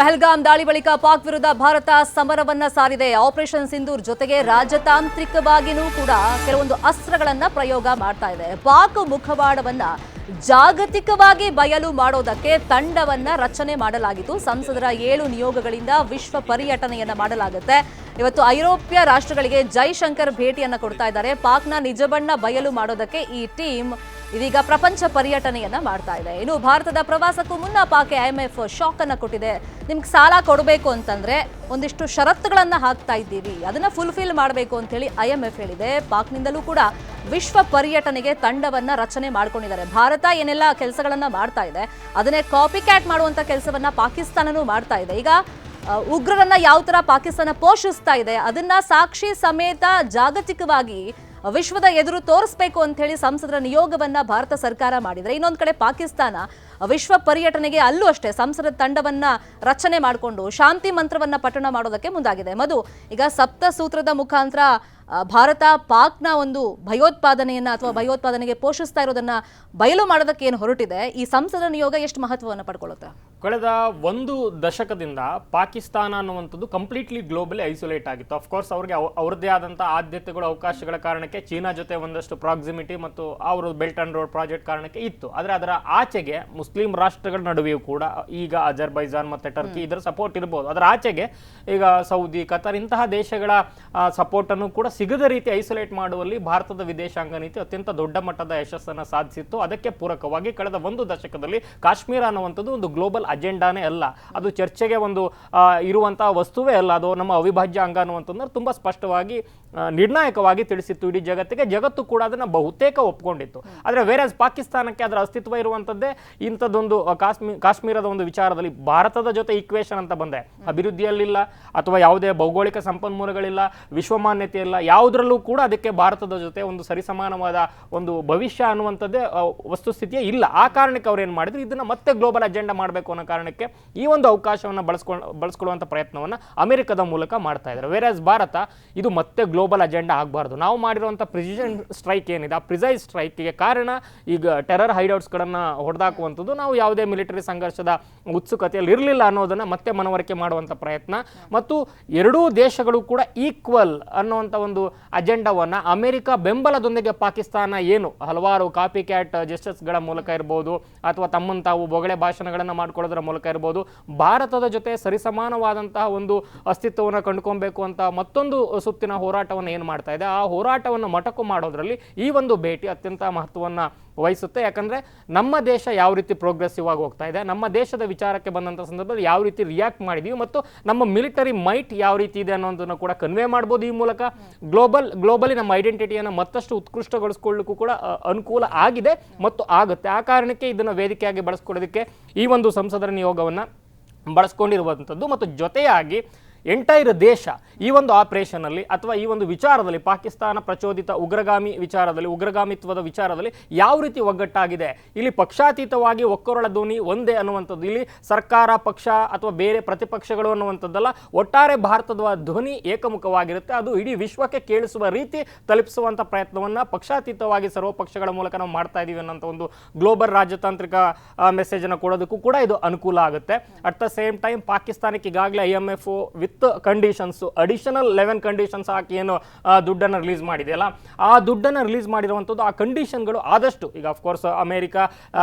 ಪಹಲ್ಗಾಮ್ ದಾಳಿ ಬಳಿಕ ಪಾಕ್ ವಿರುದ್ಧ ಭಾರತ ಸಮರವನ್ನ ಸಾರಿದೆ. ಆಪರೇಷನ್ ಸಿಂಧೂರ್ ಜೊತೆಗೆ ರಾಜತಾಂತ್ರಿಕವಾಗಿಯೂ ಕೂಡ ಕೆಲವೊಂದು ಅಸ್ತ್ರಗಳನ್ನ ಪ್ರಯೋಗ ಮಾಡ್ತಾ ಇದೆ. ಪಾಕ್ ಮುಖವಾಡವನ್ನ ಜಾಗತಿಕವಾಗಿ ಬಯಲು ಮಾಡೋದಕ್ಕೆ ತಂಡವನ್ನ ರಚನೆ ಮಾಡಲಾಗಿತ್ತು. ಸಂಸದರ 7 ನಿಯೋಗಗಳಿಂದ ವಿಶ್ವ ಪರ್ಯಟನೆಯನ್ನ ಮಾಡಲಾಗುತ್ತೆ. ಇವತ್ತು ಐರೋಪ್ಯ ರಾಷ್ಟ್ರಗಳಿಗೆ ಜೈಶಂಕರ್ ಭೇಟಿಯನ್ನ ಕೊಡ್ತಾ ಇದ್ದಾರೆ. ಪಾಕ್ನ ನಿಜ ಬಣ್ಣ ಬಯಲು ಮಾಡೋದಕ್ಕೆ ಈ ಟೀಮ್ ಇದೀಗ ಪ್ರಪಂಚ ಪರ್ಯಟನೆಯನ್ನ ಮಾಡ್ತಾ ಇದೆ. ಇನ್ನು ಭಾರತದ ಪ್ರವಾಸಕ್ಕೂ ಮುನ್ನ ಪಾಕ್ IMF ಶಾಕ್ ಅನ್ನ ಕೊಟ್ಟಿದೆ. ನಿಮ್ಗೆ ಸಾಲ ಕೊಡಬೇಕು ಅಂತಂದ್ರೆ ಒಂದಿಷ್ಟು ಷರತ್ತುಗಳನ್ನ ಹಾಕ್ತಾ ಇದ್ದೀವಿ, ಅದನ್ನ ಫುಲ್ಫಿಲ್ ಮಾಡಬೇಕು ಅಂತ ಹೇಳಿ IMF ಹೇಳಿದೆ. ಪಾಕ್ನಿಂದಲೂ ಕೂಡ ವಿಶ್ವ ಪರ್ಯಟನೆಗೆ ತಂಡವನ್ನ ರಚನೆ ಮಾಡ್ಕೊಂಡಿದ್ದಾರೆ. ಭಾರತ ಏನೆಲ್ಲ ಕೆಲಸಗಳನ್ನ ಮಾಡ್ತಾ ಇದೆ ಅದನ್ನೇ ಕಾಪಿ ಕ್ಯಾಟ್ ಮಾಡುವಂತ ಕೆಲಸವನ್ನ ಪಾಕಿಸ್ತಾನನೂ ಮಾಡ್ತಾ ಇದೆ. ಈಗ ಉಗ್ರರನ್ನ ಯಾವ ತರ ಪಾಕಿಸ್ತಾನ ಪೋಷಿಸ್ತಾ ಇದೆ ಅದನ್ನ ಸಾಕ್ಷಿ ಸಮೇತ ಜಾಗತಿಕವಾಗಿ ವಿಶ್ವದ ಎದುರು ತೋರಿಸಬೇಕು ಅಂತ ಹೇಳಿ ಸಂಸದರ ನಿಯೋಗವನ್ನ ಭಾರತ ಸರ್ಕಾರ ಮಾಡಿದ್ರೆ, ಇನ್ನೊಂದು ಕಡೆ ಪಾಕಿಸ್ತಾನ ವಿಶ್ವ ಪರ್ಯಟನೆಗೆ ಅಲ್ಲೂ ಅಷ್ಟೇ ಸಂಸದ ತಂಡವನ್ನ ರಚನೆ ಮಾಡಿಕೊಂಡು ಶಾಂತಿ ಮಂತ್ರವನ್ನ ಪಠಣ ಮಾಡೋದಕ್ಕೆ ಮುಂದಾಗಿದೆ. ಮಧು, ಈಗ ಸಪ್ತ ಸೂತ್ರದ ಮುಖಾಂತರ ಭಾರತ ಪಾಕ್ನ ಒಂದು ಭಯೋತ್ಪಾದನೆಯನ್ನ ಅಥವಾ ಭಯೋತ್ಪಾದನೆಗೆ ಪೋಷಿಸ್ತಾ ಇರೋದನ್ನ ಬಯಲು ಮಾಡೋದಕ್ಕೆ ಏನು ಹೊರಟಿದೆ, ಈ ಸಂಸದ ನಿಯೋಗ ಎಷ್ಟು ಮಹತ್ವವನ್ನು ಪಡ್ಕೊಳ್ಳುತ್ತೆ? ಕಳೆದ 1 ದಶಕದಿಂದ ಪಾಕಿಸ್ತಾನ ಅನ್ನುವಂಥದ್ದು ಕಂಪ್ಲೀಟ್ಲಿ ಗ್ಲೋಬಲಿ ಐಸೋಲೇಟ್ ಆಗಿತ್ತು. ಅಫ್ಕೋರ್ಸ್ ಅವ್ರಿಗೆ ಅವ್ರದ್ದೇ ಆದಂಥ ಆದ್ಯತೆಗಳು ಅವಕಾಶಗಳ ಕಾರಣಕ್ಕೆ ಚೀನಾ ಜೊತೆ ಒಂದಷ್ಟು ಪ್ರಾಕ್ಸಿಮಿಟಿ ಮತ್ತು ಅವರು ಬೆಲ್ಟ್ ಅಂಡ್ ರೋಡ್ ಪ್ರಾಜೆಕ್ಟ್ ಕಾರಣಕ್ಕೆ ಇತ್ತು. ಆದರೆ ಅದರ ಆಚೆಗೆ ಮುಸ್ಲಿಂ ರಾಷ್ಟ್ರಗಳ ನಡುವೆಯೂ ಕೂಡ ಈಗ ಅಜರ್ಬೈಜಾನ್ ಮತ್ತು ಟರ್ಕಿ ಇದರ ಸಪೋರ್ಟ್ ಇರಬಹುದು. ಅದರ ಆಚೆಗೆ ಈಗ ಸೌದಿ, ಕತಾರ್ ಇಂತಹ ದೇಶಗಳ ಸಪೋರ್ಟ್ ಅನ್ನು ಕೂಡ ಸಿಗದ ರೀತಿ ಐಸೋಲೇಟ್ ಮಾಡುವಲ್ಲಿ ಭಾರತದ ವಿದೇಶಾಂಗ ನೀತಿ ಅತ್ಯಂತ ದೊಡ್ಡ ಮಟ್ಟದ ಯಶಸ್ಸನ್ನು ಸಾಧಿಸಿತ್ತು. ಅದಕ್ಕೆ ಪೂರಕವಾಗಿ ಕಳೆದ 1 ದಶಕದಲ್ಲಿ ಕಾಶ್ಮೀರ ಅನ್ನುವಂಥದ್ದು ಒಂದು ಗ್ಲೋಬಲ್ ಅಜೆಂಡಾನೇ ಅಲ್ಲ, ಅದು ಚರ್ಚೆಗೆ ಒಂದು ಇರುವಂತಹ ವಸ್ತುವೇ ಅಲ್ಲ, ಅದು ನಮ್ಮ ಅವಿಭಾಜ್ಯ ಅಂಗ ಅನ್ನುವಂಥದ್ದನ್ನು ತುಂಬ ಸ್ಪಷ್ಟವಾಗಿ ನಿರ್ಣಾಯಕವಾಗಿ ತಿಳಿಸಿತ್ತು ಇಡೀ ಜಗತ್ತಿಗೆ. ಜಗತ್ತು ಕೂಡ ಅದನ್ನು ಬಹುತೇಕ ಒಪ್ಕೊಂಡಿತ್ತು. ಆದರೆ ವೇರಾಸ್ ಪಾಕಿಸ್ತಾನಕ್ಕೆ ಅದರ ಅಸ್ತಿತ್ವ ಇರುವಂಥದ್ದೇ ಇಂಥದ್ದೊಂದು ಕಾಶ್ಮೀರದ ಒಂದು ವಿಚಾರದಲ್ಲಿ ಭಾರತದ ಜೊತೆ ಈಕ್ವೇಷನ್ ಅಂತ ಬಂದೆ, ಅಭಿವೃದ್ಧಿಯಲ್ಲಿಲ್ಲ ಅಥವಾ ಯಾವುದೇ ಭೌಗೋಳಿಕ ಸಂಪನ್ಮೂಲಗಳಿಲ್ಲ, ವಿಶ್ವಮಾನ್ಯತೆ ಇಲ್ಲ, ಯಾವುದರಲ್ಲೂ ಕೂಡ ಅದಕ್ಕೆ ಭಾರತದ ಜೊತೆ ಒಂದು ಸರಿಸಮಾನವಾದ ಒಂದು ಭವಿಷ್ಯ ಅನ್ನುವಂಥದ್ದೇ ವಸ್ತುಸ್ಥಿತಿಯೇ ಇಲ್ಲ. ಆ ಕಾರಣಕ್ಕೆ ಅವ್ರು ಏನು ಮಾಡಿದ್ರು, ಇದನ್ನು ಮತ್ತೆ ಗ್ಲೋಬಲ್ ಅಜೆಂಡಾ ಮಾಡಬೇಕು ಅನ್ನೋ ಕಾರಣಕ್ಕೆ ಈ ಒಂದು ಅವಕಾಶವನ್ನು ಬಳಸ್ಕೊಳ್ಳುವಂಥ ಪ್ರಯತ್ನವನ್ನು ಅಮೆರಿಕದ ಮೂಲಕ ಮಾಡ್ತಾ ಇದ್ದಾರೆ. ವೇರಾಸ್ ಭಾರತ ಇದು ಮತ್ತೆ ಗ್ಲೋಬಲ್ ಅಜೆಂಡಾ ಆಗಬಾರ್ದು. ನಾವು ಮಾಡಿರುವಂಥ ಪ್ರಿಸಿಷನ್ ಸ್ಟ್ರೈಕ್ ಏನಿದೆ, ಆ ಪ್ರಿಸೈಸ್ ಸ್ಟ್ರೈಕ್ಗೆ ಕಾರಣ ಈಗ ಟೆರರ್ ಹೈಡೌಟ್ಸ್ಗಳನ್ನು ಹೊಡೆದಾಕುವಂಥದ್ದು, ನಾವು ಯಾವುದೇ ಮಿಲಿಟರಿ ಸಂಘರ್ಷದ ಉತ್ಸುಕತೆಯಲ್ಲಿ ಇರಲಿಲ್ಲ ಅನ್ನೋದನ್ನು ಮತ್ತೆ ಮನವರಿಕೆ ಮಾಡುವಂಥ ಪ್ರಯತ್ನ, ಮತ್ತು ಎರಡೂ ದೇಶಗಳು ಕೂಡ ಈಕ್ವಲ್ ಅನ್ನುವಂಥ ಒಂದು ಅಜೆಂಡಾವನ್ನು ಅಮೆರಿಕ ಬೆಂಬಲದೊಂದಿಗೆ ಪಾಕಿಸ್ತಾನ ಏನು ಹಲವಾರು ಕಾಪಿ ಕ್ಯಾಟ್ ಜೆಸ್ಟರ್ಸ್ಗಳ ಮೂಲಕ ಇರ್ಬೋದು ಅಥವಾ ತಮ್ಮನ್ನು ತಾವು ಬೊಗಳೆ ಭಾಷಣಗಳನ್ನು ಮಾಡ್ಕೊಳ್ಳೋದ್ರ ಮೂಲಕ ಇರ್ಬೋದು ಭಾರತದ ಜೊತೆ ಸರಿಸಮಾನವಾದಂತಹ ಒಂದು ಅಸ್ತಿತ್ವವನ್ನು ಕಂಡುಕೊಳ್ಬೇಕು ಅಂತ ಮತ್ತೊಂದು ಸುತ್ತಿನ ಹೋರಾಟವನ್ನು ಏನು ಮಾಡ್ತಾ ಇದೆ, ಆ ಹೋರಾಟವನ್ನು ಮೊಟಕು ಮಾಡೋದ್ರಲ್ಲಿ ಈ ಒಂದು ಭೇಟಿ ಅತ್ಯಂತ ಮಹತ್ವವನ್ನು ವಹಿಸುತ್ತೆ. ಯಾಕಂದರೆ ನಮ್ಮ ದೇಶ ಯಾವ ರೀತಿ ಪ್ರೋಗ್ರೆಸಿವ್ ಆಗಿ ಹೋಗ್ತಾ ಇದೆ, ನಮ್ಮ ದೇಶದ ವಿಚಾರಕ್ಕೆ ಬಂದಂಥ ಸಂದರ್ಭದಲ್ಲಿ ಯಾವ ರೀತಿ ರಿಯಾಕ್ಟ್ ಮಾಡಿದೀವಿ ಮತ್ತು ನಮ್ಮ ಮಿಲಿಟರಿ ಮೈಟ್ ಯಾವ ರೀತಿ ಇದೆ ಅನ್ನೋದನ್ನು ಕೂಡ ಕನ್ವೆ ಮಾಡ್ಬೋದು. ಈ ಮೂಲಕ ಗ್ಲೋಬಲಿ ನಮ್ಮ ಐಡೆಂಟಿಟಿಯನ್ನು ಮತ್ತಷ್ಟು ಉತ್ಕೃಷ್ಟಗೊಳಿಸ್ಕೊಳ್ಳಿಕ್ಕೂ ಕೂಡ ಅನುಕೂಲ ಆಗಿದೆ ಮತ್ತು ಆಗುತ್ತೆ. ಆ ಕಾರಣಕ್ಕೆ ಇದನ್ನು ವೇದಿಕೆಯಾಗಿ ಬಳಸ್ಕೊಳ್ಳೋದಕ್ಕೆ ಈ ಒಂದು ಸಂಸದರ ನಿಯೋಗವನ್ನು ಬಳಸ್ಕೊಂಡಿರುವಂಥದ್ದು. ಮತ್ತು ಜೊತೆಯಾಗಿ ಎಂಟೈರ್ ದೇಶ ಈ ಒಂದು ಆಪರೇಷನಲ್ಲಿ ಅಥವಾ ಈ ಒಂದು ವಿಚಾರದಲ್ಲಿ ಪಾಕಿಸ್ತಾನ ಪ್ರಚೋದಿತ ಉಗ್ರಗಾಮಿ ವಿಚಾರದಲ್ಲಿ, ಉಗ್ರಗಾಮಿತ್ವದ ವಿಚಾರದಲ್ಲಿ ಯಾವ ರೀತಿ ಒಗ್ಗಟ್ಟಾಗಿದೆ, ಇಲ್ಲಿ ಪಕ್ಷಾತೀತವಾಗಿ ಒಕ್ಕೊರಳ ಧ್ವನಿ ಒಂದೇ ಅನ್ನುವಂಥದ್ದು, ಇಲ್ಲಿ ಸರ್ಕಾರ ಪಕ್ಷ ಅಥವಾ ಬೇರೆ ಪ್ರತಿಪಕ್ಷಗಳು ಅನ್ನುವಂಥದ್ದಲ್ಲ, ಒಟ್ಟಾರೆ ಭಾರತದ ಧ್ವನಿ ಏಕಮುಖವಾಗಿರುತ್ತೆ. ಅದು ಇಡೀ ವಿಶ್ವಕ್ಕೆ ಕೇಳಿಸುವ ರೀತಿ ತಲುಪಿಸುವಂಥ ಪ್ರಯತ್ನವನ್ನು ಪಕ್ಷಾತೀತವಾಗಿ ಸರ್ವ ಪಕ್ಷಗಳ ಮೂಲಕ ನಾವು ಮಾಡ್ತಾ ಇದ್ದೀವಿ ಅನ್ನೋಂಥ ಒಂದು ಗ್ಲೋಬಲ್ ರಾಜತಾಂತ್ರಿಕ ಮೆಸೇಜನ್ನು ಕೊಡೋದಕ್ಕೂ ಕೂಡ ಇದು ಅನುಕೂಲ ಆಗುತ್ತೆ. ಅಟ್ ದ ಸೇಮ್ ಟೈಮ್ ಪಾಕಿಸ್ತಾನಕ್ಕೆ ಈಗಾಗಲೇ IMF with conditions additional 11 conditions ಹಾಕಿ ಏನು ದುಡ್ಡನ್ನು ರಿಲೀಸ್ ಮಾಡಿದೆಯಲ್ಲ, ಆ ದುಡ್ಡನ್ನು ರಿಲೀಸ್ ಮಾಡಿರುವಂಥದ್ದು ಆ ಕಂಡೀಷನ್ಗಳು ಆದಷ್ಟು ಈಗ ಅಫ್ಕೋರ್ಸ್ ಅಮೆರಿಕ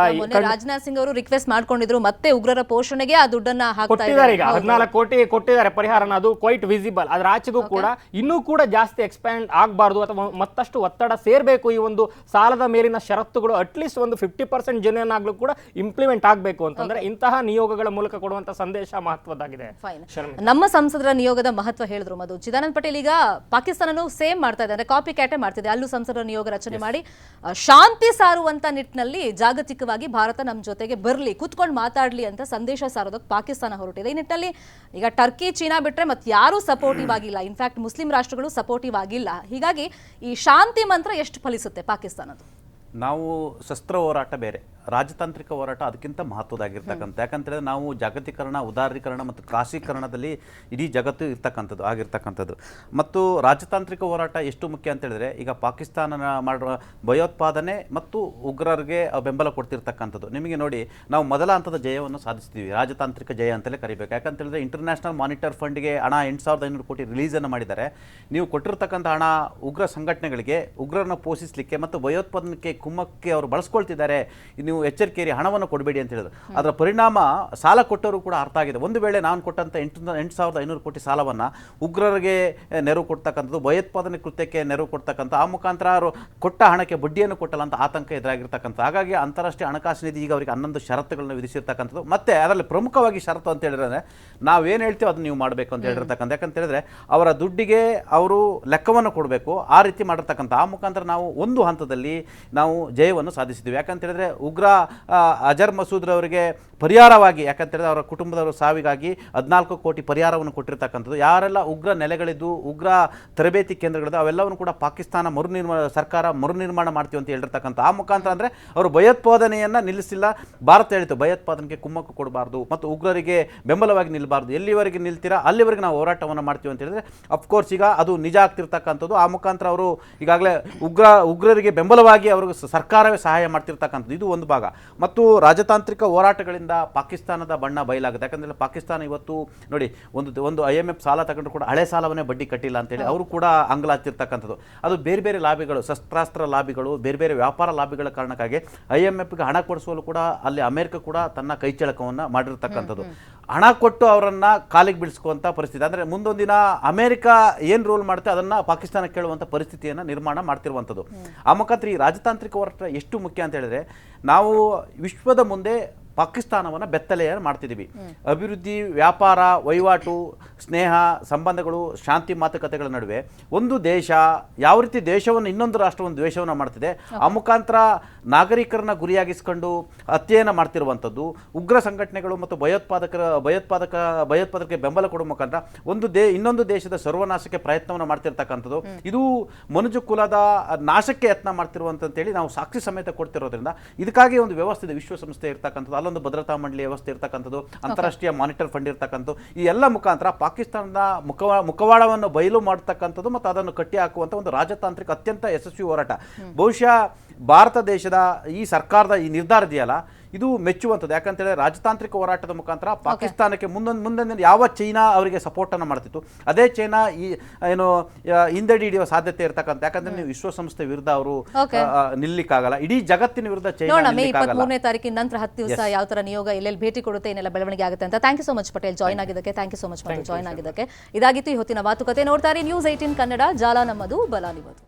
ರಾಜನಾಥ್ ಸಿಂಗ್ ಅವರು ರಿಕ್ವೆಸ್ಟ್ ಮಾಡ್ಕೊಂಡಿದ್ರು ಮತ್ತೆ ಉಗ್ರರ ಪೋಷಣೆಗೆ ಆ ದುಡ್ಡನ್ನ ಕೊಟ್ಟಿದ್ದಾರೆ. ಈಗ 14 ಕೋಟಿ ಕೊಟ್ಟಿದ್ದಾರೆ ಪರಿಹಾರನ, ಅದು ಕ್ವೈಟ್ ವಿಸಿಬಲ್. ಅದರ ಆಚೆಗೂ ಕೂಡ ಇನ್ನೂ ಕೂಡ ಜಾಸ್ತಿ ಎಕ್ಸ್ಪ್ಯಾಂಡ್ ಆಗಬಾರ್ದು ಅಥವಾ ಮತ್ತಷ್ಟು ಒತ್ತಡ ಸೇರಬೇಕು. ಈ ಒಂದು ಸಾಲದ ಮೇಲಿನ ಷರತ್ತುಗಳು ಅಟ್ಲೀಸ್ಟ್ ಒಂದು 50% ಜೆನ್ಯೂನ್ ಆಗ್ಲೂ ಕೂಡ ಇಂಪ್ಲಿಮೆಂಟ್ ಆಗಬೇಕು ಅಂತಂದ್ರೆ ಇಂತಹ ನಿಯೋಗಗಳ ಮೂಲಕ ಕೊಡುವಂತ ಸಂದೇಶ ಮಹತ್ವದ್ದಾಗಿದೆ. ನಮ್ಮ ಸಂಸದರ ನಿಯೋಗದ ಮಹತ್ವ ಹೇಳಿದ್ರು ಮಧು. ಚಿದಾನಂದ ಪಟೇಲ್ ಈಗ ಪಾಕಿಸ್ತಾನನೂ ಸೇಮ್ ಮಾಡ್ತಾ ಇದೆ, ಅಂದ್ರೆ ಕಾಪಿ ಕ್ಯಾಟೆ ಮಾಡ್ತಿದೆ. ಅಲ್ಲೂ ಸಂಸದರ ನಿಯೋಗ ರಚನೆ ಮಾಡಿ ಶಾಂತಿ ಸಾರುವಂತ ನಿಟ್ಟಿನಲ್ಲಿ ಜಾಗತಿಕವಾಗಿ ಭಾರತ ನಮ್ಮ ಜೊತೆಗೆ ಬರಲಿ, ಕೂತ್ಕೊಂಡು ಮಾತಾಡ್ಲಿ ಅಂತ ಸಂದೇಶ ಸಾರೋದಕ್ಕೆ ಪಾಕಿಸ್ತಾನ ಹೊರಟಿದೆ. ಈ ನಿಟ್ಟಿನಲ್ಲಿ ಈಗ ಟರ್ಕಿ, ಚೀನಾ ಬಿಟ್ರೆ ಮತ್ತೆ ಯಾರೂ ಸಪೋರ್ಟಿವ್ ಆಗಿಲ್ಲ, ಇನ್ಫ್ಯಾಕ್ಟ್ ಮುಸ್ಲಿಂ ರಾಷ್ಟ್ರಗಳು ಸಪೋರ್ಟಿವ್ ಆಗಿಲ್ಲ. ಹೀಗಾಗಿ ಈ ಶಾಂತಿ ಮಂತ್ರ ಎಷ್ಟು ಫಲಿಸುತ್ತೆ ಪಾಕಿಸ್ತಾನದ್ದು? ನಾವು ಶಸ್ತ್ರ ಹೋರಾಟ ಬೇರೆ, ರಾಜತಾಂತ್ರಿಕ ಹೋರಾಟ ಅದಕ್ಕಿಂತ ಮಹತ್ವದಾಗಿರ್ತಕ್ಕಂಥ. ಯಾಕಂತೇಳಿದ್ರೆ ನಾವು ಜಾಗತೀಕರಣ, ಉದಾರೀಕರಣ ಮತ್ತು ಕ್ರಾಸೀಕರಣದಲ್ಲಿ ಇಡೀ ಜಗತ್ತು ಆಗಿರ್ತಕ್ಕಂಥದ್ದು. ಮತ್ತು ರಾಜತಾಂತ್ರಿಕ ಹೋರಾಟ ಎಷ್ಟು ಮುಖ್ಯ ಅಂತ ಹೇಳಿದ್ರೆ, ಈಗ ಪಾಕಿಸ್ತಾನ ಮಾಡುವ ಭಯೋತ್ಪಾದನೆ ಮತ್ತು ಉಗ್ರರಿಗೆ ಬೆಂಬಲ ಕೊಡ್ತಿರ್ತಕ್ಕಂಥದ್ದು. ನಿಮಗೆ ನೋಡಿ, ನಾವು ಮೊದಲ ಹಂತದ ಜಯವನ್ನು ಸಾಧಿಸ್ತೀವಿ, ರಾಜತಾಂತ್ರಿಕ ಜಯ ಅಂತಲೇ ಕರಿಬೇಕು. ಯಾಕಂತ ಹೇಳಿದ್ರೆ ಇಂಟರ್ನ್ಯಾಷನಲ್ ಮಾನಿಟರ್ ಫಂಡ್ಗೆ ಹಣ 8,500 ಕೋಟಿ ರಿಲೀಸನ್ನು ಮಾಡಿದ್ದಾರೆ. ನೀವು ಕೊಟ್ಟಿರ್ತಕ್ಕಂಥ ಹಣ ಉಗ್ರ ಸಂಘಟನೆಗಳಿಗೆ, ಉಗ್ರರನ್ನ ಪೋಷಿಸಲಿಕ್ಕೆ ಮತ್ತು ಭಯೋತ್ಪಾದನೆಗೆ ಕುಮ್ಮಕ್ಕೆ ಅವರು ಬಳಸ್ಕೊಳ್ತಿದ್ದಾರೆ, ನೀವು ಎಚ್ಚರಿಕೆಯಲ್ಲಿ ಹಣವನ್ನು ಕೊಡಬೇಡಿ ಅಂತ ಹೇಳಿದ್ರು. ಅದರ ಪರಿಣಾಮ ಸಾಲ ಕೊಟ್ಟವರು ಕೂಡ ಅರ್ಥ ಆಗಿದೆ. ಒಂದು ವೇಳೆ ನಾನು ಕೊಟ್ಟಂಥ 8,500 ಕೋಟಿ ಸಾಲವನ್ನು ಉಗ್ರರಿಗೆ ನೆರವು ಕೊಡ್ತಕ್ಕಂಥದ್ದು, ಭಯೋತ್ಪಾದನೆ ಕೃತ್ಯಕ್ಕೆ ನೆರವು ಕೊಡ್ತಕ್ಕಂಥ, ಆ ಮುಖಾಂತರ ಅವರು ಕೊಟ್ಟ ಹಣಕ್ಕೆ ಬಡ್ಡಿಯನ್ನು ಕೊಟ್ಟಲ್ಲ ಅಂತ ಆತಂಕ ಎದುರಾಗಿರ್ತಕ್ಕಂಥ. ಹಾಗಾಗಿ ಅಂತಾರಾಷ್ಟ್ರೀಯ ಹಣಕಾಸು ನಿಧಿ ಈಗ ಅವರಿಗೆ 11 ಷರತ್ತುಗಳನ್ನು ವಿಧಿಸಿರ್ತಕ್ಕಂಥದ್ದು. ಮತ್ತು ಅದರಲ್ಲಿ ಪ್ರಮುಖವಾಗಿ ಷರತ್ತು ಅಂತ ಹೇಳಿದ್ರೆ, ನಾವೇನು ಹೇಳ್ತೀವಿ ಅದನ್ನು ನೀವು ಮಾಡಬೇಕು ಅಂತ ಹೇಳಿರ್ತಕ್ಕಂಥ. ಯಾಕಂತ ಹೇಳಿದ್ರೆ ಅವರ ದುಡ್ಡಿಗೆ ಅವರು ಲೆಕ್ಕವನ್ನು ಕೊಡಬೇಕು, ಆ ರೀತಿ ಮಾಡಿರ್ತಕ್ಕಂಥ. ಆ ಮುಖಾಂತರ ನಾವು ಒಂದು ಹಂತದಲ್ಲಿ ನಾವು ಜಯವನ್ನು ಸಾಧಿಸಿದ್ದೀವಿ. ಯಾಕಂತ ಹೇಳಿದ್ರೆ ಉಗ್ರ ಅಜರ್ ಮಸೂದ್ರವರಿಗೆ ಪರಿಹಾರವಾಗಿ, ಯಾಕಂತ ಹೇಳಿದ್ರೆ ಅವರ ಕುಟುಂಬದವರ ಸಾವಿಗಾಗಿ 14 ಕೋಟಿ ಪರಿಹಾರವನ್ನು ಕೊಟ್ಟಿರ್ತಕ್ಕಂಥದ್ದು. ಯಾರೆಲ್ಲ ಉಗ್ರ ನೆಲೆಗಳಿದ್ದು, ಉಗ್ರ ತರಬೇತಿ ಕೇಂದ್ರಗಳಿದ್ದು, ಅವೆಲ್ಲವನ್ನು ಕೂಡ ಪಾಕಿಸ್ತಾನ ಸರ್ಕಾರ ಮರುನಿರ್ಮಾಣ ಮಾಡ್ತೀವಿ ಅಂತ ಹೇಳಿರ್ತಕ್ಕಂಥ. ಆ ಮುಖಾಂತರ ಅಂದರೆ ಅವರು ಭಯೋತ್ಪಾದನೆಯನ್ನು ನಿಲ್ಲಿಸಿಲ್ಲ. ಭಾರತ ಹೇಳಿತು ಭಯೋತ್ಪಾದನೆಗೆ ಕುಮ್ಮಕ್ಕು ಕೊಡಬಾರ್ದು ಮತ್ತು ಉಗ್ರರಿಗೆ ಬೆಂಬಲವಾಗಿ ನಿಲ್ಲಬಾರ್ದು, ಎಲ್ಲಿವರೆಗೆ ನಿಲ್ತೀರಾ ಅಲ್ಲಿವರೆಗೆ ನಾವು ಹೋರಾಟವನ್ನು ಮಾಡ್ತೀವಿ ಅಂತ ಹೇಳಿದ್ರೆ, ಅಫ್ಕೋರ್ಸ್ ಈಗ ಅದು ನಿಜ ಆಗ್ತಿರ್ತಕ್ಕಂಥದ್ದು. ಆ ಮುಖಾಂತರ ಅವರು ಈಗಾಗಲೇ ಉಗ್ರರಿಗೆ ಬೆಂಬಲವಾಗಿ ಅವ್ರಿಗೆ ಸರ್ಕಾರವೇ ಸಹಾಯ ಮಾಡ್ತಿರ್ತಕ್ಕಂಥದ್ದು. ಇದು ಒಂದು ಭಾಗ. ಮತ್ತು ರಾಜತಾಂತ್ರಿಕ ಹೋರಾಟಗಳಿಂದ ಪಾಕಿಸ್ತಾನದ ಬಣ್ಣ ಬಯಲಾಗುತ್ತೆ. ಯಾಕಂದರೆ ಪಾಕಿಸ್ತಾನ ಇವತ್ತು ನೋಡಿ, ಒಂದು IMF ಸಾಲ ತಗೊಂಡ್ರು ಕೂಡ ಹಳೆ ಸಾಲವನ್ನೇ ಬಡ್ಡಿ ಕಟ್ಟಿಲ್ಲ ಅಂತೇಳಿ ಅವರು ಕೂಡ ಅಂಗಲಾಗ್ತಿರ್ತಕ್ಕಂಥದ್ದು. ಅದು ಬೇರೆ ಬೇರೆ ಲಾಬಿಗಳು, ಶಸ್ತ್ರಾಸ್ತ್ರ ಲಾಬಿಗಳು, ಬೇರೆ ಬೇರೆ ವ್ಯಾಪಾರ ಲಾಬಿಗಳ ಕಾರಣಕ್ಕಾಗಿ IMFಗೆ ಹಣ ಕೊಡಿಸುವಲ್ಲೂ ಕೂಡ ಅಲ್ಲಿ ಅಮೆರಿಕ ಕೂಡ ತನ್ನ ಕೈಚಳಕವನ್ನು ಮಾಡಿರ್ತಕ್ಕಂಥದ್ದು. ಹಣ ಕೊಟ್ಟು ಅವರನ್ನು ಕಾಲಿಗೆ ಬೀಳಿಸ್ಕುವಂಥ ಪರಿಸ್ಥಿತಿ. ಅಂದರೆ ಮುಂದೊಂದು ದಿನ ಅಮೆರಿಕ ಏನು ರೂಲ್ ಮಾಡುತ್ತೆ ಅದನ್ನು ಪಾಕಿಸ್ತಾನ ಕೇಳುವಂಥ ಪರಿಸ್ಥಿತಿಯನ್ನು ನಿರ್ಮಾಣ ಮಾಡ್ತಿರುವಂಥದ್ದು. ಆ ಮುಖಾಂತರ ಈ ರಾಜತಾಂತ್ರಿಕ ಹೋರಾಟ ಎಷ್ಟು ಮುಖ್ಯ ಅಂತ ಹೇಳಿದ್ರೆ, ನಾವು ವಿಶ್ವದ ಮುಂದೆ ಪಾಕಿಸ್ತಾನವನ್ನು ಬೆತ್ತಲೆಯನ್ನು ಮಾಡ್ತಿದ್ದೀವಿ. ಅಭಿವೃದ್ಧಿ, ವ್ಯಾಪಾರ, ವಹಿವಾಟು, ಸ್ನೇಹ, ಸಂಬಂಧಗಳು, ಶಾಂತಿ ಮಾತುಕತೆಗಳ ನಡುವೆ ಒಂದು ದೇಶ ಯಾವ ರೀತಿ ದೇಶವನ್ನು ಇನ್ನೊಂದು ರಾಷ್ಟ್ರವನ್ನು ದ್ವೇಷವನ್ನು ಮಾಡ್ತಿದೆ, ಆ ಮುಖಾಂತರ ನಾಗರಿಕರನ್ನ ಗುರಿಯಾಗಿಸ್ಕೊಂಡು ಹತ್ಯೆಯನ್ನು ಮಾಡ್ತಿರುವಂಥದ್ದು, ಉಗ್ರ ಸಂಘಟನೆಗಳು ಮತ್ತು ಭಯೋತ್ಪಾದಕರಿಗೆ ಬೆಂಬಲ ಕೊಡುವ ಮುಖಾಂತರ ಇನ್ನೊಂದು ದೇಶದ ಸರ್ವನಾಶಕ್ಕೆ ಪ್ರಯತ್ನವನ್ನು ಮಾಡ್ತಿರ್ತಕ್ಕಂಥದ್ದು. ಇದು ಮನುಜ ಕುಲದ ನಾಶಕ್ಕೆ ಯತ್ನ ಮಾಡ್ತಿರುವಂತೇಳಿ ನಾವು ಸಾಕ್ಷಿ ಸಮೇತ ಕೊಡ್ತಿರೋದ್ರಿಂದ ಇದಕ್ಕಾಗಿ ಒಂದು ವ್ಯವಸ್ಥೆ ಇದೆ, ವಿಶ್ವಸಂಸ್ಥೆ ಇರ್ತಕ್ಕಂಥದ್ದು, ಅಲ್ಲೊಂದು ಭದ್ರತಾ ಮಂಡಳಿ ವ್ಯವಸ್ಥೆ ಇರ್ತಕ್ಕಂಥದ್ದು, ಅಂತಾರಾಷ್ಟ್ರೀಯ ಮಾನಿಟರ್ ಫಂಡ್ ಇರ್ತಕ್ಕಂಥದ್ದು. ಈ ಎಲ್ಲ ಮುಖಾಂತರ ಪಾಕಿಸ್ತಾನದ ಮುಖವಾಡವನ್ನು ಬಯಲು ಮಾಡತಕ್ಕಂಥದ್ದು ಮತ್ತು ಅದನ್ನು ಕಟ್ಟಿ ಹಾಕುವಂಥ ಒಂದು ರಾಜತಾಂತ್ರಿಕ ಅತ್ಯಂತ ಯಶಸ್ವಿ ಹೋರಾಟ. ಬಹುಶಃ ಭಾರತ ದೇಶದ ಈ ಸರ್ಕಾರದ ಈ ನಿರ್ಧಾರ ಇದೆಯಲ್ಲ, ಇದು ಮೆಚ್ಚುವಂಥದ್ದು. ಯಾಕಂತೇಳಿ ರಾಜತಾಂತ್ರಿಕ ಹೋರಾಟದ ಮುಖಾಂತರ ಪಾಕಿಸ್ತಾನಕ್ಕೆ ಮುಂದೆ ಯಾವ ಚೈನಾ ಅವರಿಗೆ ಸಪೋರ್ಟನ್ನು ಮಾಡ್ತಿತ್ತು, ಅದೇ ಚೈನಾ ಹಿಂದಡಿ ಹಿಡಿಯುವ ಸಾಧ್ಯತೆ ಇರ್ತಕ್ಕಂಥ. ಯಾಕಂದ್ರೆ ನೀವು ವಿಶ್ವಸಂಸ್ಥೆ ವಿರುದ್ಧ ಅವರು ನಿಲ್ಲಿಕ್ಕಾಗಲ್ಲ, ಇಡೀ ಜಗತ್ತಿನ ವಿರುದ್ಧ ಚೈನಾ. ಮೇ 23ನೇ ತಾರೀಕಿನ ನಂತರ 10 ದಿವಸ ಯಾವ ತರ ನಿಯೋಗ ಎಲ್ಲೆಲ್ಲಿ ಭೇಟಿ ಕೊಡುತ್ತೆ, ಏನೆಲ್ಲ ಬೆಳವಣಿಗೆ ಆಗುತ್ತೆ ಅಂತ. Thank you so much Patel, join ಆಗಿದ್ದಕ್ಕೆ. Thank you so much join ಆಗಿದ್ದಕ್ಕೆ. ಇದಾಗಿತ್ತು ಈ ಹೊತ್ತಿನ ಮಾತುಕತೆ. ನೋಡ್ತಾರೆ News 18 ಕನ್ನಡ, ಜಾಲ ನಮ್ಮದು, ಬಲ ನಿಮ್ಮದು.